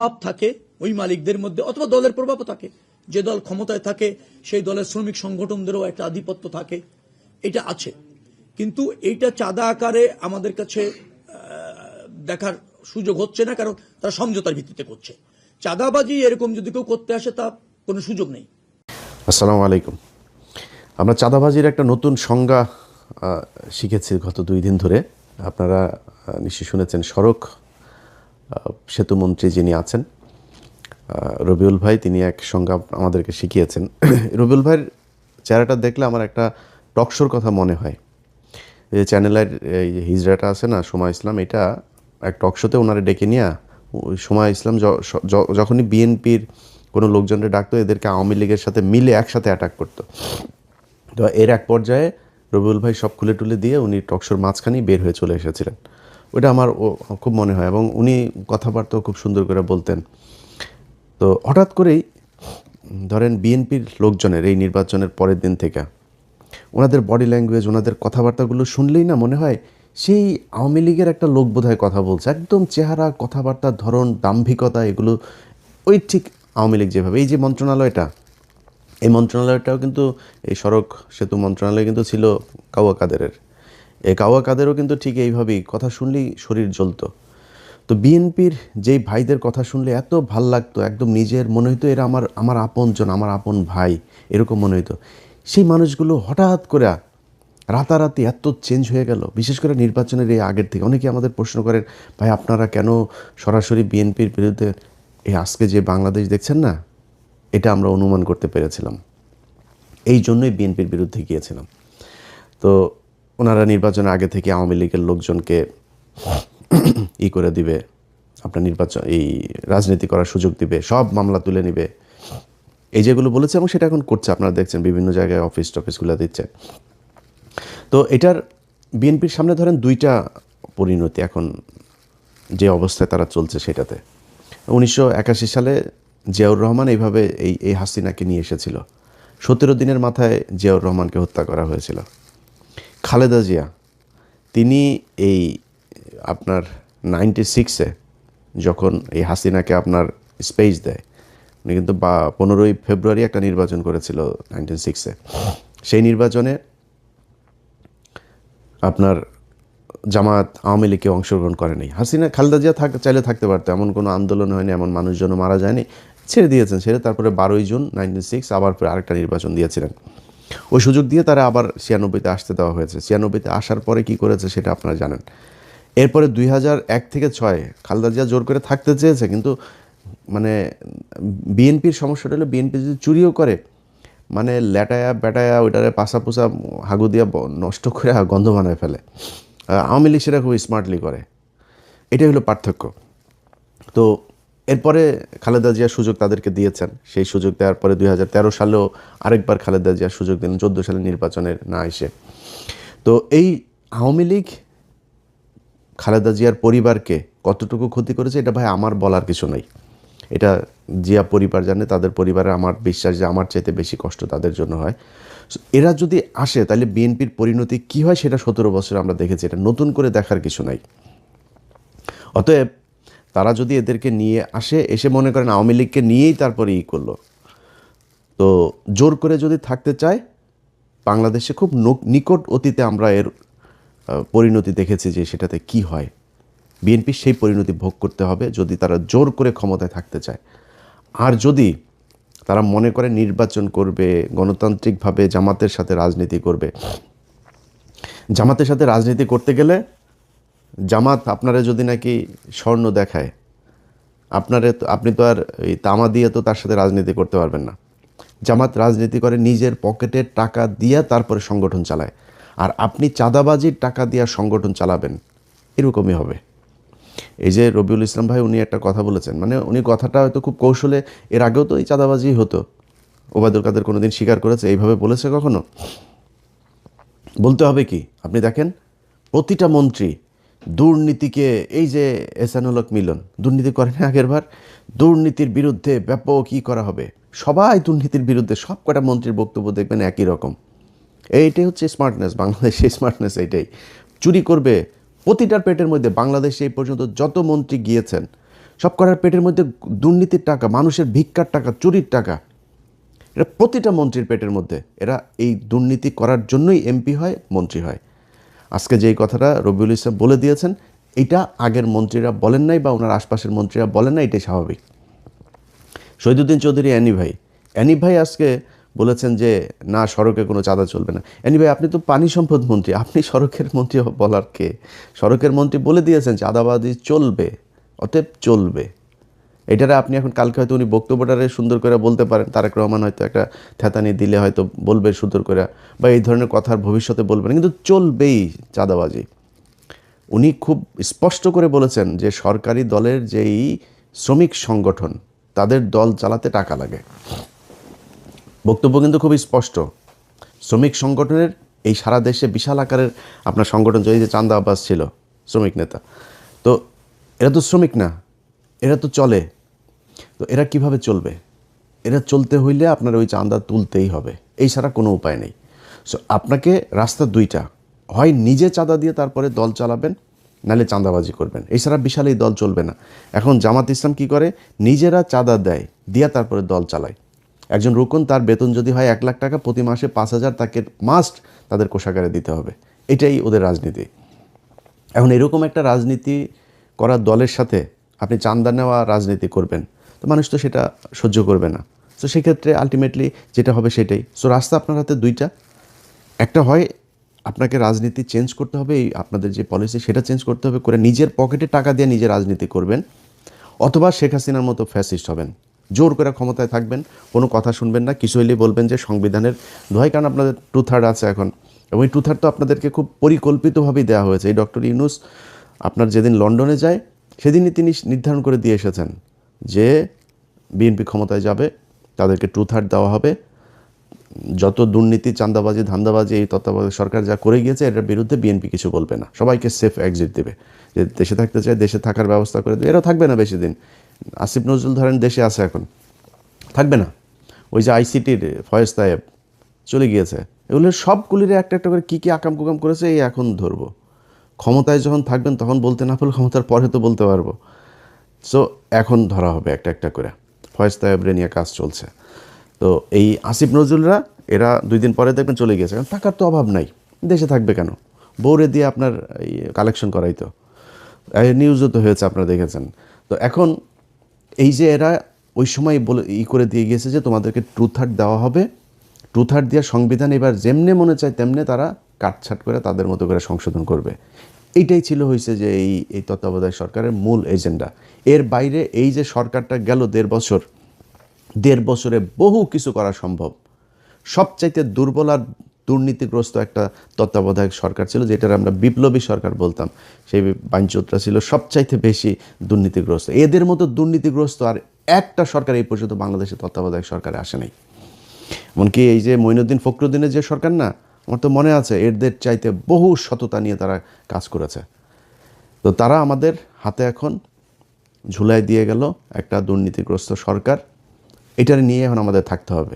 প্রভাব থাকে ওই মালিকদের মধ্যে, অথবা দলের প্রভাবও থাকে। যে দল ক্ষমতায় থাকে সেই দলের শ্রমিক সংগঠনদেরও একটা আধিপত্য থাকে, এটা আছে। কিন্তু এইটা চাঁদা আকারে আমাদের কাছে দেখার সুযোগ হচ্ছে না, কারণ তারা সমঝোতার ভিত্তিতে করছে। চাঁদাবাজি এরকম যদি কেউ করতে আসে তা কোনো সুযোগ নেই। আসসালামু আলাইকুম। আমরা চাঁদাবাজির একটা নতুন সংজ্ঞা শিখেছি গত 2 দিন ধরে। আপনারা নিশ্চয়ই শুনেছেন, সড়ক সেতু মন্ত্রী যিনি আছেন রবিউল ভাই, তিনি এক সংজ্ঞা আমাদেরকে শিখিয়েছেন। রবিউল ভাইয়ের চেহারাটা দেখলে আমার একটা টকশোর কথা মনে হয়। এই যে চ্যানেলের এই হিজড়াটা আছে না, সময় ইসলাম, এটা এক টকশোতে ওনারা ডেকে নিয়ে সময় ইসলাম যখনই বিএনপির কোনো লোকজনকে ডাকতো, এদেরকে আওয়ামী লীগের সাথে মিলে একসাথে অ্যাটাক করতো। তো এর এক পর্যায়ে রবিউল ভাই সব খুলে টুলে দিয়ে উনি টকশোর মাঝখানেই বের হয়ে চলে এসেছিলেন। ওটা আমার খুব মনে হয়, এবং উনি কথাবার্তাও খুব সুন্দর করে বলতেন। তো হঠাৎ করেই ধরেন বিএনপির লোকজনের এই নির্বাচনের পরের দিন থেকে ওনাদের বডি ল্যাঙ্গুয়েজ, ওনাদের কথাবার্তাগুলো শুনলেই না মনে হয় সেই আওয়ামী লীগের একটা লোক বোধহয় কথা বলছে। একদম চেহারা, কথাবার্তার ধরন, দাম্ভিকতা, এগুলো ওই ঠিক আওয়ামী লীগ যেভাবে। এই যে মন্ত্রণালয়টা, এই মন্ত্রণালয়টাও কিন্তু, এই সড়ক সেতু মন্ত্রণালয় কিন্তু ছিল কাওয়া কাদেরের। এই কাওয়া কাদেরও কিন্তু ঠিক এইভাবেই কথা শুনলেই শরীর জ্বলতো। তো বিএনপির যেই ভাইদের কথা শুনলে এত ভাল লাগতো, একদম নিজের মনে হইতো এরা আমার আপনজন, আমার আপন ভাই, এরকম মনে হইতো। সেই মানুষগুলো হঠাৎ করে রাতারাতি এত চেঞ্জ হয়ে গেল, বিশেষ করে নির্বাচনের এই আগের থেকে। অনেকে আমাদের প্রশ্ন করেন, ভাই আপনারা কেন সরাসরি বিএনপির বিরুদ্ধে? এই আজকে যে বাংলাদেশ দেখছেন না, এটা আমরা অনুমান করতে পেরেছিলাম, এই জন্যই বিএনপির বিরুদ্ধে গিয়েছিলাম। তো ওনারা নির্বাচনের আগে থেকে আওয়ামী লীগের লোকজনকে করে দিবে, আপনার নির্বাচন এই রাজনীতি করার সুযোগ দিবে, সব মামলা তুলে নিবে, এই যেগুলো বলেছে, এবং সেটা এখন করছে। আপনারা দেখছেন বিভিন্ন জায়গায় অফিসগুলো দিচ্ছে। তো এটার বিএনপির সামনে ধরেন 2টা পরিণতি এখন, যে অবস্থায় তারা চলছে সেটাতে। 1981 সালে জিয়াউর রহমান এইভাবে এই হাসিনাকে নিয়ে এসেছিল। 17 দিনের মাথায় জিয়াউর রহমানকে হত্যা করা হয়েছিল। খালেদা জিয়া, তিনি এই আপনার 96-এ যখন এই হাসিনাকে আপনার স্পেস দেয়, উনি কিন্তু 15ই ফেব্রুয়ারি একটা নির্বাচন করেছিল 96-এ। সেই নির্বাচনে আপনার জামাত আওয়ামী লীগে অংশগ্রহণ করেনি। হাসিনা, খালেদা জিয়া চাইলে থাকতে পারতো, এমন কোনো আন্দোলন হয়নি, এমন মানুষজনও মারা যায়নি, ছেড়ে দিয়েছেন। ছেড়ে তারপরে 12ই জুন 96 আবার আরেকটা নির্বাচন দিয়েছিলেন। ওই সুযোগ দিয়ে তারা আবার 96-তে আসতে দেওয়া হয়েছে। 96-তে আসার পরে কি করেছে সেটা আপনারা জানেন। এরপরে 2001 থেকে 6 খালেদা জিয়া জোর করে থাকতে চেয়েছে, কিন্তু মানে বিএনপির সমস্যাটা হলো, বিএনপি যদি চুরিও করে, মানে ল্যাটায়া ব্যাটায়া ওইটারে পাশা পোষা হাগু দিয়া নষ্ট করে গন্ধ বানায় ফেলে। আওয়ামী লীগ সেটা খুব স্মার্টলি করে, এটাই হলো পার্থক্য। তো এরপরে খালেদা জিয়ার সুযোগ তাদেরকে দিয়েছেন। সেই সুযোগ দেওয়ার পরে 2013 সালেও আরেকবার খালেদা জিয়ার সুযোগ দিলেন, 14 সালে নির্বাচনের না এসে। তো এই আওয়ামী লীগ খালেদা জিয়ার পরিবারকে কতটুকু ক্ষতি করেছে, এটা ভাই আমার বলার কিছু নেই। এটা জিয়া পরিবার জানে, তাদের পরিবারে আমার বিশ্বাস যে আমার চাইতে বেশি কষ্ট তাদের জন্য হয়। এরা যদি আসে তাহলে বিএনপির পরিণতি কি হয় সেটা 17 বছর আমরা দেখেছি, এটা নতুন করে দেখার কিছু নাই। অতএব তারা যদি এদেরকে নিয়ে আসে, এসে মনে করেন আওয়ামী লীগকে নিয়েই তারপরে করলো, তো জোর করে যদি থাকতে চায়, বাংলাদেশে খুব নিকট অতীতে আমরা এর পরিণতি দেখেছি যে সেটাতে কি হয়। বিএনপি সেই পরিণতি ভোগ করতে হবে যদি তারা জোর করে ক্ষমতায় থাকতে চায়। আর যদি তারা মনে করে নির্বাচন করবে, গণতান্ত্রিকভাবে জামাতের সাথে রাজনীতি করবে, জামাতের সাথে রাজনীতি করতে গেলে জামাত আপনারা যদি নাকি স্বর্ণ দেখায়, আপনি তো আর এই তামা দিয়ে তো তার সাথে রাজনীতি করতে পারবেন না। জামাত রাজনীতি করে নিজের পকেটের টাকা দিয়ে, তারপরে সংগঠন চালায়। আর আপনি চাঁদাবাজির টাকা দিয়ে সংগঠন চালাবেন, এরকমই হবে। এই যে রবিউল ইসলাম ভাই, উনি একটা কথা বলেছেন, মানে উনি কথাটা হয়তো খুব কৌশলে, এর আগেও তো এই চাঁদাবাজি হতো, ওবায়দুল কাদের কোনোদিন স্বীকার করেছে, এইভাবে বলেছে কখনো? বলতে হবে কি, আপনি দেখেন প্রতিটা মন্ত্রী দুর্নীতিকে, এই যে এহসানুল হক মিলন দুর্নীতি করেন আগের বার, দুর্নীতির বিরুদ্ধে ব্যাপক কী করা হবে, সবাই দুর্নীতির বিরুদ্ধে, সব কটা মন্ত্রীর বক্তব্য দেখবেন একই রকম। এইটাই হচ্ছে স্মার্টনেস, বাংলাদেশের স্মার্টনেস এইটাই। চুরি করবে প্রতিটার পেটের মধ্যে। বাংলাদেশে এই পর্যন্ত যত মন্ত্রী গিয়েছেন সব করার পেটের মধ্যে দুর্নীতির টাকা, মানুষের ভিক্ষার টাকা, চুরির টাকা, এটা প্রতিটা মন্ত্রীর পেটের মধ্যে। এরা এই দুর্নীতি করার জন্যই এমপি হয়, মন্ত্রী হয়। আজকে যেই কথাটা রবিউল ইসলাম বলে দিয়েছেন, এটা আগের মন্ত্রীরা বলেন নাই বা ওনার আশপাশের মন্ত্রীরা বলেন না, এটাই স্বাভাবিক। শহীদুদ্দিন চৌধুরী অ্যানি ভাই আজকে বলেছেন যে না, সড়কে কোনো চাঁদা চলবে না। অ্যানি ভাই, আপনি তো পানি সম্পদ মন্ত্রী, আপনি সড়কের মন্ত্রী বলার কে? সড়কের মন্ত্রী বলে দিয়েছেন চাঁদাবাজি চলবে, অতএব চলবে। এটারে আপনি এখন কালকে হয়তো উনি বক্তব্যটারে সুন্দর করে বলতে পারেন, তারেক রহমান হয়তো একটা থ্যাতানি দিলে হয়তো বলবে সুন্দর করে, বা এই ধরনের কথার ভবিষ্যতে বলবেন, কিন্তু চলবেই চাঁদাবাজি। উনি খুব স্পষ্ট করে বলেছেন যে সরকারি দলের যেই শ্রমিক সংগঠন, তাদের দল চালাতে টাকা লাগে। বক্তব্য কিন্তু খুবই স্পষ্ট। শ্রমিক সংগঠনের এই সারা দেশে বিশাল আকারের আপনার সংগঠন, এই যে চান্দা আব্বাস ছিল শ্রমিক নেতা, তো এরা তো শ্রমিক না, এরা তো চলে। তো এরা কিভাবে চলবে? এরা চলতে হইলে আপনার ওই চাঁদা তুলতেই হবে, এই ছাড়া কোনো উপায় নেই। সো আপনাকে রাস্তা দুইটা, হয় নিজে চাঁদা দিয়ে তারপরে দল চালাবেন, নাহলে চাঁদাবাজি করবেন, এছাড়া বিশাল এই দল চলবে না। এখন জামাত ইসলাম কি করে? নিজেরা চাঁদা দেয়, দিয়া তারপরে দল চালায়। একজন রুকন, তার বেতন যদি হয় 1 লাখ টাকা, প্রতি মাসে 5,000 তাকে মাস্ট তাদের কোষাগারে দিতে হবে। এটাই ওদের রাজনীতি। এখন এরকম একটা রাজনীতি করা দলের সাথে আপনি চাঁদা নেওয়া রাজনীতি করবেন, তো মানুষ তো সেটা সহ্য করবে না। তো সেক্ষেত্রে আলটিমেটলি যেটা হবে সেটাই। সো রাস্তা আপনার হাতে দুইটা, একটা হয় আপনাকে রাজনীতি চেঞ্জ করতে হবে, এই আপনাদের যে পলিসি সেটা চেঞ্জ করতে হবে, করে নিজের পকেটে টাকা দিয়ে নিজে রাজনীতি করবেন, অথবা শেখ হাসিনার মতো ফ্যাসিস্ট হবেন, জোর করে ক্ষমতায় থাকবেন, কোনো কথা শুনবেন না, কিছু হইলেই বলবেন যে সংবিধানের দোহাই, কারণ আপনাদের 2/3 আছে এখন, এবং এই 2/3 তো আপনাদেরকে খুব পরিকল্পিতভাবেই দেওয়া হয়েছে। এই ডক্টর ইউনূস আপনার যেদিন লন্ডনে যায় সেদিনই তিনি নির্ধারণ করে দিয়ে এসেছেন যে বিএনপি ক্ষমতায় যাবে, তাদেরকে 2/3 দেওয়া হবে। যত দুর্নীতি, চাঁদাবাজি, ধান্দাবাজি এই তত্ত্বাবধায়ক সরকার যা করে গিয়েছে, এটার বিরুদ্ধে বিএনপি কিছু বলবে না, সবাইকে সেফ এক্সিট দেবে। যে দেশে থাকতে চায় দেশে থাকার ব্যবস্থা করে দেবে। এরাও থাকবে না বেশি দিন। আসিফ নজরুল ধরেন দেশে আছে, এখন থাকবে না। ওই যে আইসিটির ফয়েজ তায়েব চলে গিয়েছে, এগুলো সবগুলির একটা একটা করে কী কী আকাম কুকাম করেছে এই এখন ধরবো। ক্ষমতায় যখন থাকবেন তখন বলতে না পারলে ক্ষমতার পরে তো বলতে পারবো। সো এখন ধরা হবে একটা একটা করে। ফয়েজ তায়েবরে নিয়ে কাজ চলছে। তো এই আসিফ নজরুলরা এরা 2 দিন পরে দেখবেন চলে গেছে, কারণ টাকার তো অভাব নাই, দেশে থাকবে কেন? বউরে দিয়ে আপনার কালেকশন করাই তো, নিউজও তো হয়েছে, আপনারা দেখেছেন। তো এখন এই যে এরা ওই সময় বলে করে দিয়ে গিয়েছে যে তোমাদেরকে 2/3 দেওয়া হবে, 2/3 দেওয়ার সংবিধান এবার যেমনে মনে চায় তেমনে তারা কাটছাট করে তাদের মতো করে সংশোধন করবে। এইটাই ছিল হয়েছে যে এই তত্ত্বাবধায়ক সরকারের মূল এজেন্ডা। এর বাইরে এই যে সরকারটা গেল 1.5 বছর, 1.5 বছরে বহু কিছু করা সম্ভব। সবচাইতে দুর্বল আর দুর্নীতিগ্রস্ত একটা তত্ত্বাবধায়ক সরকার ছিল, যেটার আমরা বিপ্লবী সরকার বলতাম। সেই বাঞ্চোতরা ছিল সবচাইতে বেশি দুর্নীতিগ্রস্ত। এদের মতো দুর্নীতিগ্রস্ত আর একটা সরকার এই পর্যন্ত বাংলাদেশের তত্ত্বাবধায়ক সরকারে আসে নাই। এমনকি এই যে মঈনুদ্দিন ফখরুদ্দিনের যে সরকার না, আমার তো মনে আছে, এদের চাইতে বহু সততা নিয়ে তারা কাজ করেছে। তো তারা আমাদের হাতে এখন ঝুলাই দিয়ে গেল একটা দুর্নীতিগ্রস্ত সরকার। এটার নিয়ে এখন আমাদের থাকতে হবে।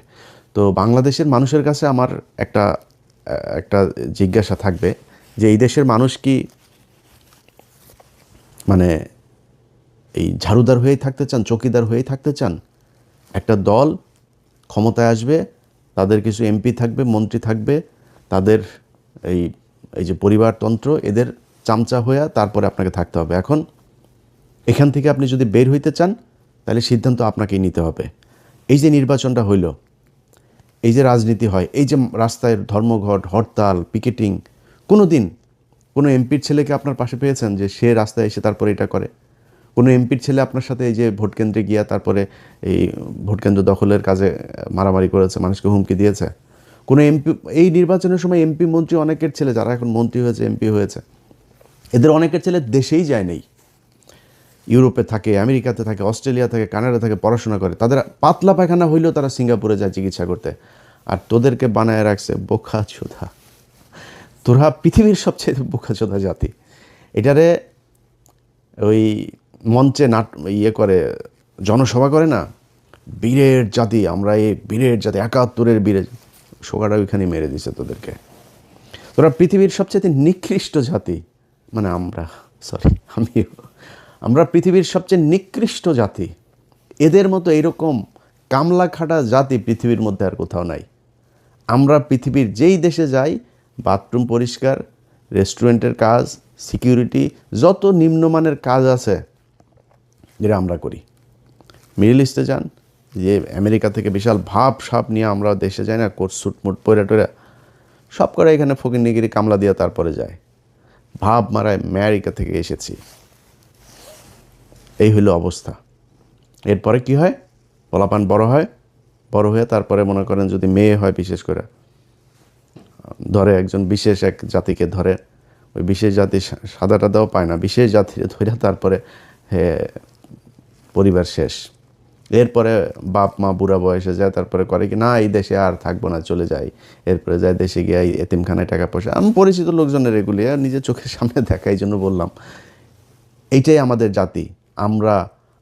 তো বাংলাদেশের মানুষের কাছে আমার একটা জিজ্ঞাসা থাকবে যে এই দেশের মানুষ কি মানে এই ঝাড়ুদার হয়েই থাকতে চান, চকিদার হয়েই থাকতে চান? একটা দল ক্ষমতায় আসবে, তাদের কিছু এমপি থাকবে, মন্ত্রী থাকবে, তাদের এই যে পরিবারতন্ত্র, এদের চামচা হয়ে তারপরে আপনাকে থাকতে হবে। এখন এখান থেকে আপনি যদি বের হইতে চান তাহলে সিদ্ধান্ত আপনাকেই নিতে হবে। এই যে নির্বাচনটা হইল, এই যে রাজনীতি হয়, এই যে রাস্তায় ধর্মঘট, হরতাল, পিকেটিং, কোনো দিন কোনো এমপির ছেলেকে আপনার পাশে পেয়েছেন যে সে রাস্তায় এসে তারপরে এটা করে? কোনো এমপির ছেলে আপনার সাথে এই যে ভোটকেন্দ্রে গিয়া তারপরে এই ভোটকেন্দ্র দখলের কাজে মারামারি করেছে, মানুষকে হুমকি দিয়েছে? কোনো এমপি এই নির্বাচনের সময় এমপি মন্ত্রী অনেকের ছেলে যারা এখন মন্ত্রী হয়েছে, এমপি হয়েছে, এদের অনেকের ছেলে দেশেই যায় নেই, ইউরোপে থাকে, আমেরিকাতে থাকে, অস্ট্রেলিয়া থাকে, কানাডা থাকে, পড়াশোনা করে। তাদের পাতলা পায়খানা হইলেও তারা সিঙ্গাপুরে যায় চিকিৎসা করতে। আর তোদেরকে বানায় রাখছে বোকাচোদা। তোরা পৃথিবীর সবচেয়ে বোকাচোদা জাতি। এটারে ওই মঞ্চে করে জনসভা করে না, বীরের জাতি, আমরা এই বীরের জাতি, 71-এর বীরের, সোগাটা ওইখানে মেরে দিছে তোদেরকে। তোরা পৃথিবীর সবচেয়ে নিকৃষ্ট জাতি, মানে আমরা, আমিও আমরা পৃথিবীর সবচেয়ে নিকৃষ্ট জাতি। এদের মতো এরকম কামলা খাটা জাতি পৃথিবীর মধ্যে আর কোথাও নাই। আমরা পৃথিবীর যেই দেশে যাই, বাথরুম পরিষ্কার, রেস্টুরেন্টের কাজ, সিকিউরিটি, যত নিম্নমানের কাজ আছে যেটা আমরা করি। মিডল ইস্টে যান, যে আমেরিকা থেকে বিশাল ভাব সাপ নিয়ে আমরা দেশে যাই না, কোট স্যুট মুট পরে টরে, সব করে এখানে ফকিরনিগিরি কামলা দিয়া তারপরে যায়, ভাব মারায় আমেরিকা থেকে এসেছি। এই হলো অবস্থা। এরপরে কি হয়? পোলাপান বড় হয়, বড় হয়ে তারপরে মনে করেন যদি মেয়ে হয়, বিশেষ করে ধরে একজন বিশেষ এক জাতিকে ধরে, ওই বিশেষ জাতি সাদা টাদাও পায় না, বিশেষ জাতি ধরে তারপরে পরিবার শেষ। এরপরে বাপ মা বুড়া বয়সে যায়, তারপরে করে কি না এই দেশে আর থাকবো না, চলে যাই। এরপরে যায় দেশে গিয়ে এতিমখানায় টাকা পয়সা। আমি পরিচিত লোকজনের এগুলি আর নিজের চোখের সামনে দেখা, এই জন্য বললাম এইটাই আমাদের জাতি। আমরা,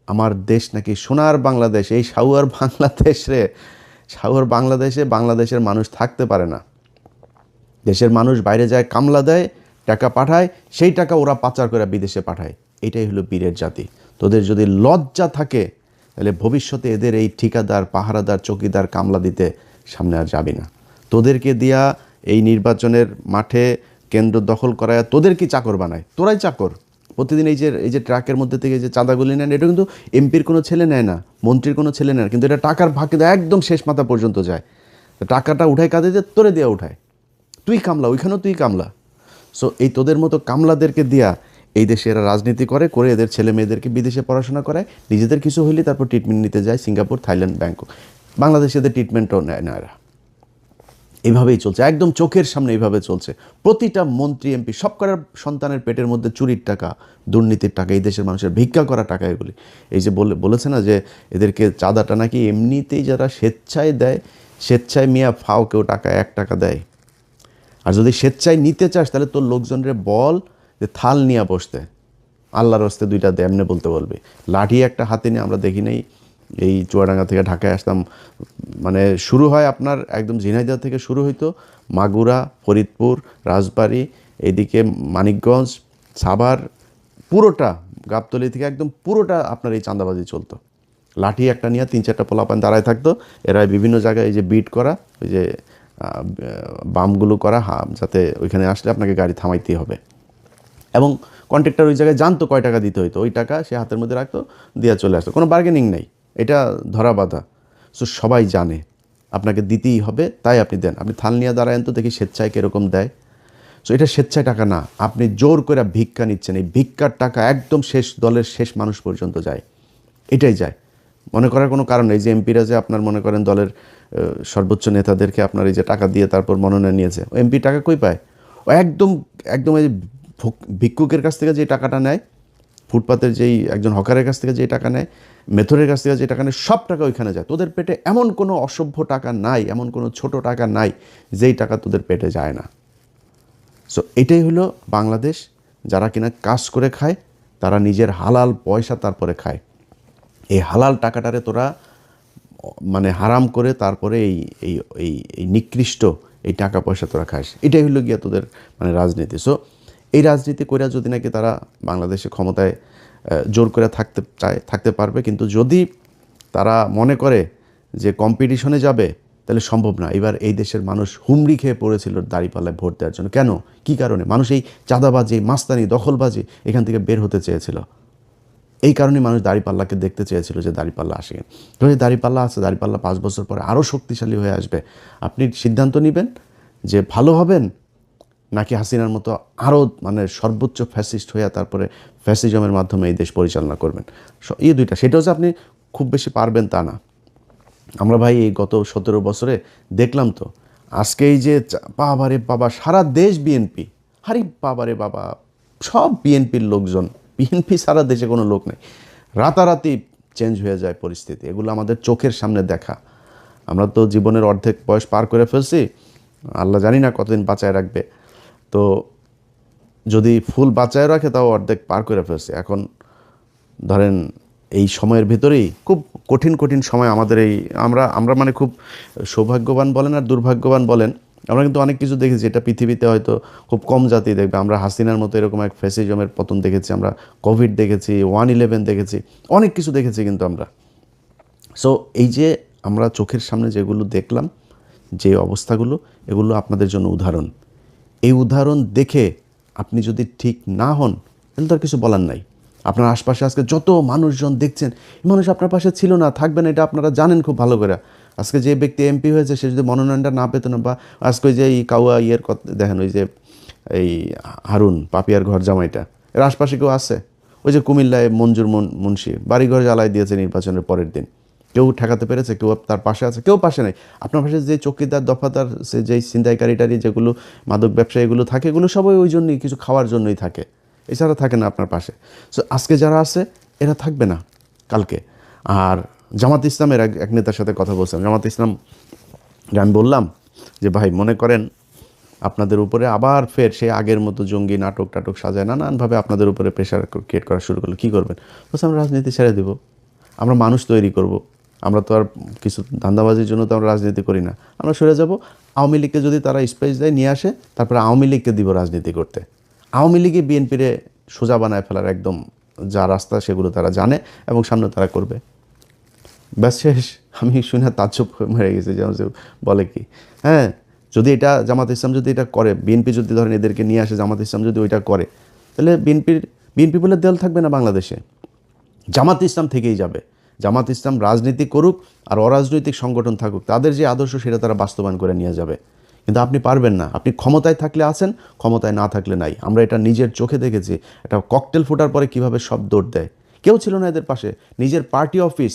আমার দেশ নাকি সোনার বাংলাদেশ, এই সাউয়ার বাংলাদেশ রে, সাউয়ার বাংলাদেশে বাংলাদেশের মানুষ থাকতে পারে না। দেশের মানুষ বাইরে যায়, কামলা দেয়, টাকা পাঠায়, সেই টাকা ওরা পাচার করে বিদেশে পাঠায়। এটাই হলো বীরের জাতি। তোদের যদি লজ্জা থাকে তাহলে ভবিষ্যতে এদের এই ঠিকাদার, পাহারাদার, চৌকিদার, কামলা দিতে সামনে আর যাবি না। তোদেরকে দিয়া এই নির্বাচনের মাঠে কেন্দ্র দখল করায় তোদের কি চাকর বানায়? তোরাই চাকর। প্রতিদিন এই যে ট্রাকের মধ্যে থেকে যে চাঁদাগুলি নেন, এটা কিন্তু এমপির কোনো ছেলে নেয় না, মন্ত্রীর কোনো ছেলে নেয় না, কিন্তু এটা টাকার ভাগে একদম শেষ মাথা পর্যন্ত যায়। টাকাটা উঠায় কাঁদে যে তোরে দেওয়া উঠায়, তুই কামলা, ওইখানেও তুই কামলা। সো এই তোদের মতো কামলাদেরকে দিয়া এই দেশে এরা রাজনীতি করে এদের ছেলে মেয়েদেরকে বিদেশে পড়াশোনা করায়, নিজেদের কিছু হইলে তারপর ট্রিটমেন্ট নিতে যায় সিঙ্গাপুর, থাইল্যান্ড, ব্যাংকক। বাংলাদেশে এদের ট্রিটমেন্টও নেয় না এরা। এইভাবেই চলছে, একদম চোখের সামনে এইভাবে চলছে। প্রতিটা মন্ত্রী, এমপি, সব করার সন্তানের পেটের মধ্যে চুরির টাকা, দুর্নীতির টাকা, এই দেশের মানুষের ভিক্ষা করা টাকা এগুলি। এই যে বলেছে না যে এদেরকে চাঁদাটা নাকি এমনিতেই যারা স্বেচ্ছায় দেয়, স্বেচ্ছায় মিয়া ফাও কেউ টাকা 1 টাকা দেয়। আর যদি স্বেচ্ছায় নিতে চাস তাহলে তোর লোকজনরে বল যে থাল নিয়ে বসতে, আল্লাহর হস্তে 2টা দে, এমনি বলতে বলবে। লাঠি একটা হাতে নিয়ে আমরা দেখি নাই, এই চুয়াডাঙ্গা থেকে ঢাকায় আসতাম, মানে শুরু হয় আপনার একদম ঝিনাইদহ থেকে শুরু হইতো, মাগুরা, ফরিদপুর, রাজবাড়ী, এইদিকে মানিকগঞ্জ, সাভার, পুরোটা গাবতলী থেকে একদম পুরোটা আপনার এই চাঁদাবাজি চলতো। লাঠি একটা নিয়ে 3-4টা পোলাপান দাঁড়ায় থাকতো, এরা বিভিন্ন জায়গায় এই যে বিট করা, ওই যে বামগুলো করা, যাতে ওইখানে আসলে আপনাকে গাড়ি থামাইতেই হবে। এবং কন্ট্রাক্টর ওই জায়গায় জানতো কয় টাকা দিতে হইতো, ওই টাকা সে হাতের মধ্যে রাখতো, দিয়ে চলে আসতো, কোনো বার্গেনিং নেই, এটা ধরা বাঁধা। সো সবাই জানে আপনাকে দিতেই হবে, তাই আপনি দেন। আপনি থাল নিয়ে দাঁড়ায়েন তো দেখি স্বেচ্ছায় কীরকম দেয়। সো এটা স্বেচ্ছায় টাকা না, আপনি জোর করে ভিক্ষা নিচ্ছেন। এই ভিক্ষার টাকা একদম শেষ দলের শেষ মানুষ পর্যন্ত যায়, এটাই যায়। মনে করার কোনো কারণ নেই যে এমপিরা যে আপনার মনে করেন দলের সর্বোচ্চ নেতাদেরকে আপনার এই যে টাকা দিয়ে তারপর মনোনয়ন নিয়েছে, ও এমপি টাকা কই পায়? ও একদম একদম এই ভিক্ষুকের কাছ থেকে যে টাকাটা নেয়, ফুটপাতের যেই একজন হকারের কাছ থেকে যে টাকা নেয়, মেথরের কাছ থেকে যে টাকা নেয়, সব টাকা ওইখানে যায়। তোদের পেটে এমন কোনো অসভ্য টাকা নাই, এমন কোনো ছোট টাকা নাই যেই টাকা তোদের পেটে যায় না। সো এটাই হলো বাংলাদেশ। যারা কিনা কাজ করে খায় তারা নিজের হালাল পয়সা তারপরে খায়। এই হালাল টাকাটারে তোরা মানে হারাম করে তারপরে এই এই এই এই নিকৃষ্ট এই টাকা পয়সা তোরা খাস। এটাই হলো গিয়া তোদের মানে রাজনীতি। সো এই রাজনীতি করে যদি নাকি তারা বাংলাদেশে ক্ষমতায় জোর করে থাকতে চায়, থাকতে পারবে। কিন্তু যদি তারা মনে করে যে কম্পিটিশনে যাবে, তাহলে সম্ভব না। এবার এই দেশের মানুষ হুমড়ি খেয়ে পড়েছিল দাঁড়িপাল্লায় ভোট দেওয়ার জন্য। কেন? কী কারণে? মানুষ এই চাঁদাবাজি, মাস্তানি, দখলবাজি এখান থেকে বের হতে চেয়েছিল। এই কারণে মানুষ দাঁড়িপাল্লাকে দেখতে চেয়েছিল যে দাঁড়িপাল্লা আসে। তো এই দাঁড়িপাল্লা আছে, দাঁড়িপাল্লা 5 বছর পরে আরও শক্তিশালী হয়ে আসবে। আপনি সিদ্ধান্ত নেবেন যে ভালো হবেন, নাকি হাসিনার মতো আরও মানে সর্বোচ্চ ফ্যাসিস্ট হয়ে তারপরে ফ্যাসিজমের মাধ্যমে এই দেশ পরিচালনা করবেন। এই দুইটা, সেটাও যে আপনি খুব বেশি পারবেন তা না। আমরা ভাই এই গত 17 বছরে দেখলাম তো, আজকে এই যে বাবারে বাবা, সারা দেশ বিএনপি, আরে বাবারে বাবা, সব বিএনপির লোকজন, বিএনপি সারা দেশে কোনো লোক নেই। রাতারাতি চেঞ্জ হয়ে যায় পরিস্থিতি। এগুলো আমাদের চোখের সামনে দেখা। আমরা তো জীবনের অর্ধেক বয়স পার করে ফেলছি, আল্লাহ জানি না কতদিন বাঁচায় রাখবে। তো যদি ফুল বাঁচায় রাখে তাও অর্ধেক পার করে ফেলছি। এখন ধরেন এই সময়ের ভেতরেই খুব কঠিন কঠিন সময় আমাদের এই আমরা মানে খুব সৌভাগ্যবান বলেন আর দুর্ভাগ্যবান বলেন, আমরা কিন্তু অনেক কিছু দেখেছি, এটা পৃথিবীতে হয়তো খুব কম জাতি দেখবে। আমরা হাসিনার মতো এরকম এক ফ্যাসিজমের পতন দেখেছি, আমরা কোভিড দেখেছি, 1/11 দেখেছি, অনেক কিছু দেখেছি কিন্তু আমরা। সো এই যে আমরা চোখের সামনে যেগুলো দেখলাম, যে অবস্থাগুলো, এগুলো আপনাদের জন্য উদাহরণ। এই উদাহরণ দেখে আপনি যদি ঠিক না হন তাহলে তো আর কিছু বলার নাই। আপনার আশপাশে আজকে যত মানুষজন দেখছেন, এই মানুষ আপনার পাশে ছিল না, থাকবে না, এটা আপনারা জানেন খুব ভালো করে। আজকে যে ব্যক্তি এমপি হয়েছে সে যদি মনোনয়নটা না পেত না, বা আজকে ওই যে এই কাউয়া ইয়ের কথা দেখেন, ওই যে এই হারুন পাপিয়ার ঘর জামাইটা, এর আশপাশে কেউ আছে? ওই যে কুমিল্লায় মঞ্জুর মুন্সি বাড়িঘর জ্বালায় দিয়েছে নির্বাচনের পরের দিন, কেউ ঠেকাতে পেরেছে? কেউ তার পাশে আছে? কেউ পাশে নেই। আপনার পাশে যে চৌকিদার দফাদার, সে যেই ছিনতাইকারীটারি যেগুলো মাদক ব্যবসায়ীগুলো থাকে, এগুলো সবাই ওই জন্যই, কিছু খাওয়ার জন্যই থাকে, এছাড়া থাকে না আপনার পাশে। সো আজকে যারা আছে এরা থাকবে না কালকে। আর জামাত ইসলামের এক নেতার সাথে কথা বলছিলাম, জামাত ইসলাম আমি বললাম যে ভাই মনে করেন আপনাদের উপরে আবার ফের সে আগের মতো জঙ্গি নাটক টাটক সাজায় নানানভাবে আপনাদের উপরে প্রেশার ক্রিয়েট করা শুরু করলো, কী করবেন? বলছে আমরা রাজনীতি ছেড়ে দেবো, আমরা মানুষ তৈরি করব। আমরা তো আর কিছু ধান্দাবাজির জন্য তো আমরা রাজনীতি করি না, আমরা সরে যাব। আওয়ামী লীগকে যদি তারা স্পেস দেয় নিয়ে আসে, তারপরে আওয়ামী লীগকে দিব রাজনীতি করতে। আওয়ামী লীগই বিএনপিরে সোজা বানায় ফেলার একদম যা রাস্তা সেগুলো তারা জানে এবং সামনে তারা করবে। ব্যাস শেষ। আমি শুনে তাজ্জব মেরে গেছি, যেমন বলে কি, হ্যাঁ যদি এটা জামাত ইসলাম যদি এটা করে, বিএনপি যদি ধরেন এদেরকে নিয়ে আসে, জামাত ইসলাম যদি ওইটা করে, তাহলে বিএনপি বলে দল থাকবে না বাংলাদেশে, জামাত ইসলাম থেকেই যাবে। জামাত ইসলাম রাজনীতি করুক আর অরাজনৈতিক সংগঠন থাকুক, তাদের যে আদর্শ সেটা তারা বাস্তবায়ন করে নিয়ে যাবে। কিন্তু আপনি পারবেন না। আপনি ক্ষমতায় থাকলে আছেন, ক্ষমতায় না থাকলে নাই। আমরা এটা নিজের চোখে দেখেছি। একটা ককটেল ফোটার পরে কিভাবে সব দৌড় দেয়। কেউ ছিল না এদের পাশে। নিজের পার্টি অফিস,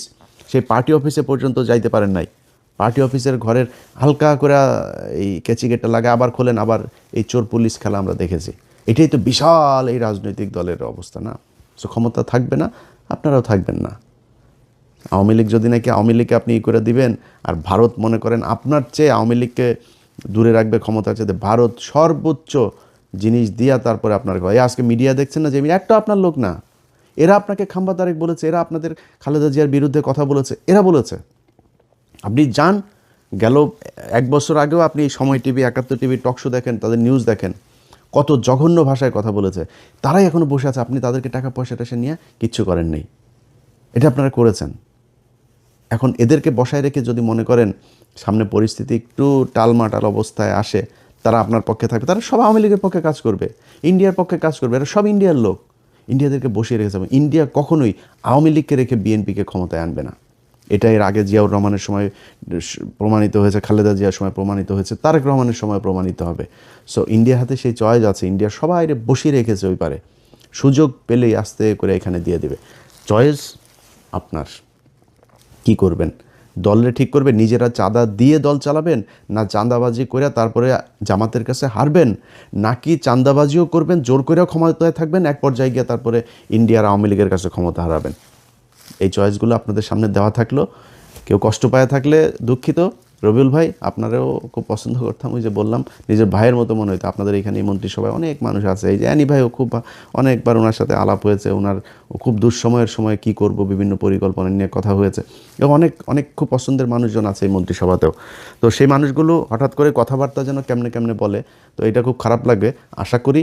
সেই পার্টি অফিসে পর্যন্ত যাইতে পারেন নাই। পার্টি অফিসের ঘরের হালকা করে এই কেচি গেটটা লাগে, আবার খোলেন, আবার এই চোর পুলিশ খেলা আমরা দেখেছি। এটাই তো বিশাল এই রাজনৈতিক দলের অবস্থা না? সো ক্ষমতা থাকবে না, আপনারাও থাকবেন না। আওয়ামী লীগ যদি নাকি আওয়ামী লীগকে আপনি করে দিবেন, আর ভারত মনে করেন আপনার চেয়ে আওয়ামী লীগকে দূরে রাখবে ক্ষমতার চেয়ে, ভারত সর্বোচ্চ জিনিস দিয়া তারপরে আপনার এই আজকে মিডিয়া দেখছেন না, যে একটা আপনার লোক না, এরা আপনাকে খাম্বা তারেক বলেছে, এরা আপনাদের খালেদা জিয়ার বিরুদ্ধে কথা বলেছে, এরা বলেছে। আপনি যান, গেল 1 বছর আগেও আপনি সময় টিভি, 71 টিভি টকশো দেখেন, তাদের নিউজ দেখেন, কত জঘন্য ভাষায় কথা বলেছে। তারাই এখনও বসে আছে, আপনি তাদেরকে টাকা পয়সা টয়সা নিয়ে কিচ্ছু করেন নেই। এটা আপনারা করেছেন। এখন এদেরকে বসায় রেখে যদি মনে করেন সামনে পরিস্থিতি একটু টালমাটাল অবস্থায় আসে, তারা আপনার পক্ষে থাকবে, তারা সব আওয়ামী লীগের পক্ষে কাজ করবে, ইন্ডিয়ার পক্ষে কাজ করবে, এরা সব ইন্ডিয়ার লোক। ইন্ডিয়াদেরকে বসিয়ে রেখেছে। ইন্ডিয়া কখনোই আওয়ামী লীগকে রেখে বিএনপিকে ক্ষমতায় আনবে না। এটা এর আগে জিয়াউর রহমানের সময় প্রমাণিত হয়েছে, খালেদা জিয়ার সময় প্রমাণিত হয়েছে, তারেক রহমানের সময় প্রমাণিত হবে। সো ইন্ডিয়ার হাতে সেই চয়েস আছে। ইন্ডিয়া সবাই বসিয়ে রেখেছে ওই পারে, সুযোগ পেলেই আস্তে করে এখানে দিয়ে দেবে। চয়েস আপনার। কি করবেন? দলরে ঠিক করবেন, নিজেরা চাঁদা দিয়ে দল চালাবেন, না চাঁদাবাজি করে তারপরে জামাতের কাছে হারবেন, নাকি চাঁদাবাজিও করবেন, জোর করেও ক্ষমতায় থাকবেন, এক পর্যায়ে গিয়ে তারপরে ইন্ডিয়ার আওয়ামী লীগের কাছে ক্ষমতা হারাবেন। এই চয়েসগুলো আপনাদের সামনে দেওয়া থাকলো। কেউ কষ্ট পায় থাকলে দুঃখিত। রবিউল ভাই, আপনারাও খুব পছন্দ করতাম, ওই যে বললাম নিজের ভাইয়ের মতো মনে হইতো। আপনাদের এখানে এই মন্ত্রিসভায় অনেক মানুষ আছে, এই যে অ্যানি ভাইও খুব অনেকবার ওনার সাথে আলাপ হয়েছে, ওনার খুব দুঃসময়ের সময় কি করব বিভিন্ন পরিকল্পনা নিয়ে কথা হয়েছে, এবং অনেক অনেক খুব পছন্দের মানুষজন আছে এই মন্ত্রিসভাতেও। তো সেই মানুষগুলো হঠাৎ করে কথাবার্তা যেন কেমনে কেমনে বলে, তো এটা খুব খারাপ লাগবে। আশা করি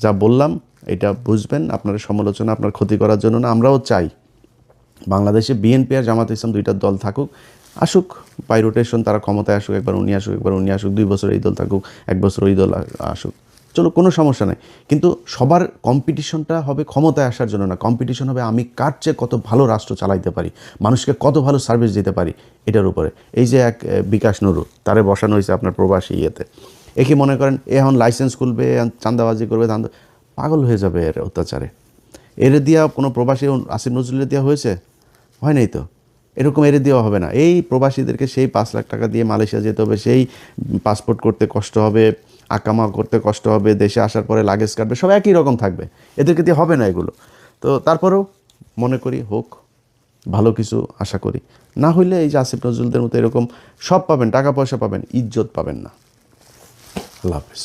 যা বললাম এটা বুঝবেন, আপনার সমালোচনা আপনার ক্ষতি করার জন্য না। আমরাও চাই বাংলাদেশে বিএনপি আর জামাত ইসলাম দুইটা দল থাকুক, আসুক বাই রোটেশন, তারা ক্ষমতায় আসুক, একবার উনি আসুক, একবার উনি আসুক, 2 বছর এই দল থাকুক, 1 বছর ওই দল আসুক, চলো, কোনো সমস্যা নাই। কিন্তু সবার কম্পিটিশনটা হবে ক্ষমতায় আসার জন্য না। কম্পিটিশন হবে আমি কার চেয়ে কত ভালো রাষ্ট্র চালাইতে পারি, মানুষকে কত ভালো সার্ভিস দিতে পারি, এটার উপরে। এই যে এক বিকাশ নুরু, তারে বসানো হয়েছে আপনার প্রবাসী ইয়েতে, একে মনে করেন এ এখন লাইসেন্স খুলবে, চাঁদাবাজি করবে, পাগল হয়ে যাবে এর অত্যাচারে। এর দিয়া কোনো প্রবাসী আসিফ নজরুলের দেওয়া হয়েছে? হয় নাই তো। এরকম এর দেওয়া হবে না। এই প্রবাসীদেরকে সেই 5 লাখ টাকা দিয়ে মালয়েশিয়া যেতে হবে, সেই পাসপোর্ট করতে কষ্ট হবে, আকামা করতে কষ্ট হবে, দেশে আসার পরে লাগেজ কাটবে, সব একই রকম থাকবে, এদেরকে দিয়ে হবে না এগুলো। তো তারপরেও মনে করি হোক, ভালো কিছু আশা করি। না হইলে এই যে আসিফ নজরুলদের মতো এরকম সব পাবেন, টাকা পয়সা পাবেন, ইজ্জত পাবেন না। আল্লাহ হাফেজ।